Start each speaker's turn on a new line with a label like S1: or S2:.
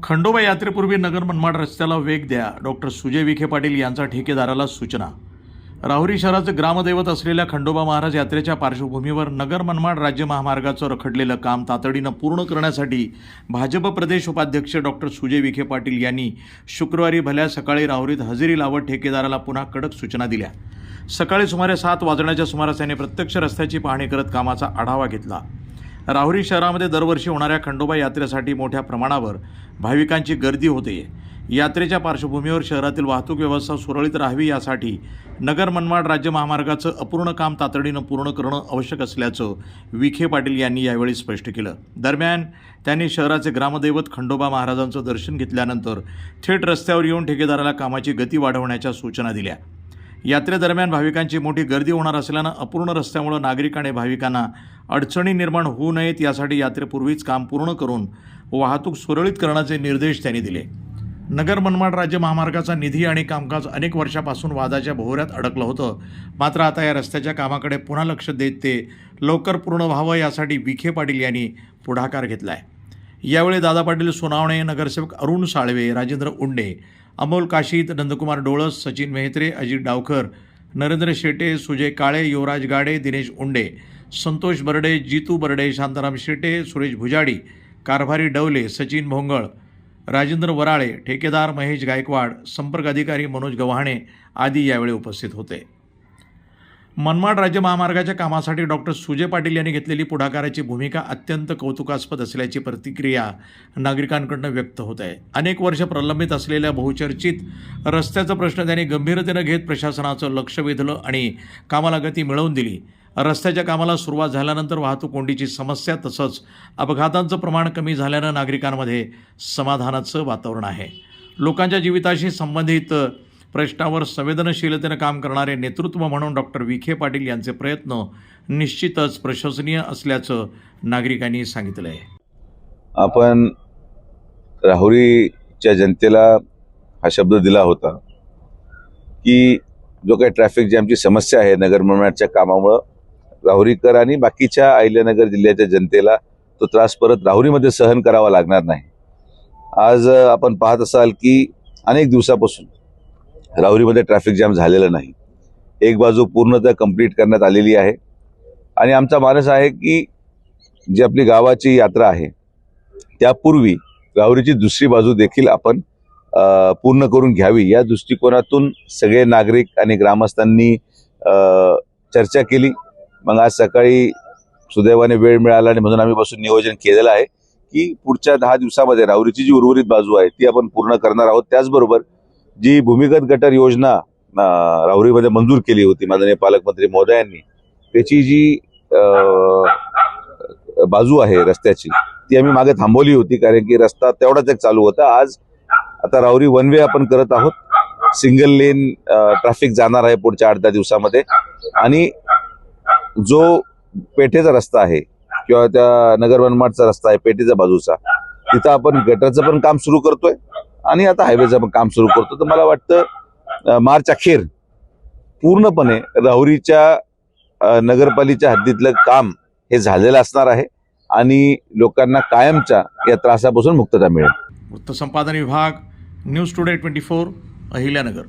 S1: खंडोबा यात्रेपूर्वी नगर मनमाड रस्त्याला वेग द्या, डॉक्टर सुजय विखे पाटील यांचा ठेकेदाराला सूचना। राहुरी शहराचं ग्रामदैवत असलेल्या खंडोबा महाराज यात्रेच्या पार्श्वभूमीवर नगर मनमाड राज्य महामार्गाचं रखडलेलं काम तातडीनं पूर्ण करण्यासाठी भाजप प्रदेश उपाध्यक्ष डॉक्टर सुजय विखे पाटील यांनी शुक्रवारी भल्या सकाळी राहुरीत हजेरी लावत ठेकेदाराला पुन्हा कडक सूचना दिल्या। सकाळी सुमारे 7 वाजण्याच्या सुमारास त्यांनी प्रत्यक्ष रस्त्याची पाहणी करत कामाचा आढावा घेतला। राहुरी शहरामध्ये दरवर्षी होणाऱ्या खंडोबा यात्रेसाठी मोठ्या प्रमाणावर भाविकांची गर्दी होते। यात्रेच्या पार्श्वभूमीवर शहरातील वाहतूक व्यवस्था सुरळीत राहावी यासाठी नगर मनमाड राज्य महामार्गाचं अपूर्ण काम तातडीनं पूर्ण करणं आवश्यक असल्याचं विखे पाटील यांनी यावेळी स्पष्ट केलं। दरम्यान त्यांनी शहराचे ग्रामदैवत खंडोबा महाराजांचं दर्शन घेतल्यानंतर थेट रस्त्यावर येऊन ठेकेदाराला कामाची गती वाढवण्याच्या सूचना दिल्या। यात्रेदरम्यान भाविकांची मोठी गर्दी होणार असल्यानं अपूर्ण रस्त्यामुळे नागरिक आणि भाविकांना अडचणी निर्माण होऊ नयेत यासाठी यात्रेपूर्वीच काम पूर्ण करून वाहतूक सुरळीत करण्याचे निर्देश त्यांनी दिले। नगर मनमाड राज्य महामार्गाचा निधी आणि कामकाज अनेक वर्षापासून वादाच्या भोवऱ्यात अडकलं होतं, मात्र आता या रस्त्याच्या कामाकडे पुन्हा लक्ष देत ते लवकर पूर्ण व्हावं यासाठी विखे पाटील यांनी पुढाकार घेतला आहे। यावेळी दादा पाटील सोनावणे, नगरसेवक अरुण साळवे, राजेंद्र उंडे, अमोल काशीत, नंदकुमार डोळस, सचिन मेहत्रे, अजित डावकर, नरेंद्र शेटे, सुजय काळे, युवराज गाडे, दिनेश उंडे, संतोष बर्डे, जीतू बर्डे, शांताराम शेटे, सुरेश भुजाडी, कारभारी डवले, सचिन भोंगळ, राजेंद्र वराळे, ठेकेदार महेश गायकवाड, संपर्क अधिकारी मनोज गव्हाणे आदी यावेळी उपस्थित होते। मनमाड राज्य महामार्गाच्या कामासाठी डॉक्टर सुजय पाटील यांनी घेतलेली पुढाकाराची भूमिका अत्यंत कौतुकास्पद असल्याची प्रतिक्रिया नागरिकांकडून व्यक्त होत आहे। अनेक वर्ष प्रलंबित असलेल्या बहुचर्चित रस्त्याचा प्रश्न त्यांनी गंभीरतेनं घेत प्रशासनाचं लक्ष वेधलं आणि कामाला गती मिळवून दिली। रस्त्याच्या कामाला सुरुवात झाल्यानंतर वाहतूक कोंडीची समस्या तसंच अपघातांचं प्रमाण कमी झाल्यानं नागरिकांमध्ये समाधानाचं वातावरण आहे। लोकांच्या जीविताशी संबंधित प्रश्नावर संवेदनशीलतेनं काम करणारे नेतृत्व म्हणून डॉक्टर विखे पाटील यांचे प्रयत्न निश्चितच प्रशंसनीय असल्याचं नागरिकांनी सांगितलं आहे।
S2: आपण राहुरीच्या जनतेला हा शब्द दिला होता की जो काही ट्रॅफिक जॅमची समस्या आहे नगर मनमाडच्या कामामुळे राहुरीकर आणि बाकीच्या अहिल्यानगर जिल्ह्याच्या जनतेला तो त्रास परत राहुरीमध्ये सहन करावा लागणार नाही। आज आपण पाहत असाल की अनेक दिवसापासून राहुरीमध्ये ट्रॅफिक जॅम झालेलं नाही। एक बाजू पूर्णतः कंप्लीट करण्यात आलेली आहे आणि आमचा मानस आहे की जी आपली गावाची यात्रा आहे त्यापूर्वी राहुरीची दुसरी बाजू देखील आपण पूर्ण करून घ्यावी या दृष्टिकोनातून सगळे नागरिक आणि ग्रामस्थांनी चर्चा केली। मग आज सकाळी सुदैवाने वेळ मिळाला आणि म्हणून आम्ही बसून नियोजन केलेलं आहे की पुढच्या 10 दिवसामध्ये राहुरीची जी उर्वरित बाजू आहे ती आपण पूर्ण करणार आहोत। त्याचबरोबर जी भूमिगत गटर योजना राहुरीमध्ये मंजूर केली होती माननीय पालकमंत्री महोदयांनी, त्याची जी बाजू आहे रस्त्याची ती आम्ही मागे थांबवली होती कारण की रस्ता तेवढाच एक चालू होता। आज आता राहुरी वन वे आपण करत आहोत, सिंगल लेन ट्रॅफिक जाणार आहे पुढच्या 8-10 दिवसामध्ये आणि जो पेठेचा रस्ता आहे किंवा त्या नगर मनमाडचा रस्ता आहे पेठेच्या बाजूचा तिथं आपण गटरचं पण काम सुरू करतोय आणि आता हायवेचं पण काम सुरू करतो। तर मला वाटतं मार्च अखेर पूर्णपणे राहुरीच्या नगरपालिकेच्या हद्दीतलं काम हे झालेलं असणार आहे आणि लोकांना कायमच्या या त्रासापासून मुक्तता मिळेल।
S1: वृत्तसंपादन विभाग, न्यूज टुडे 24, अहिल्यानगर।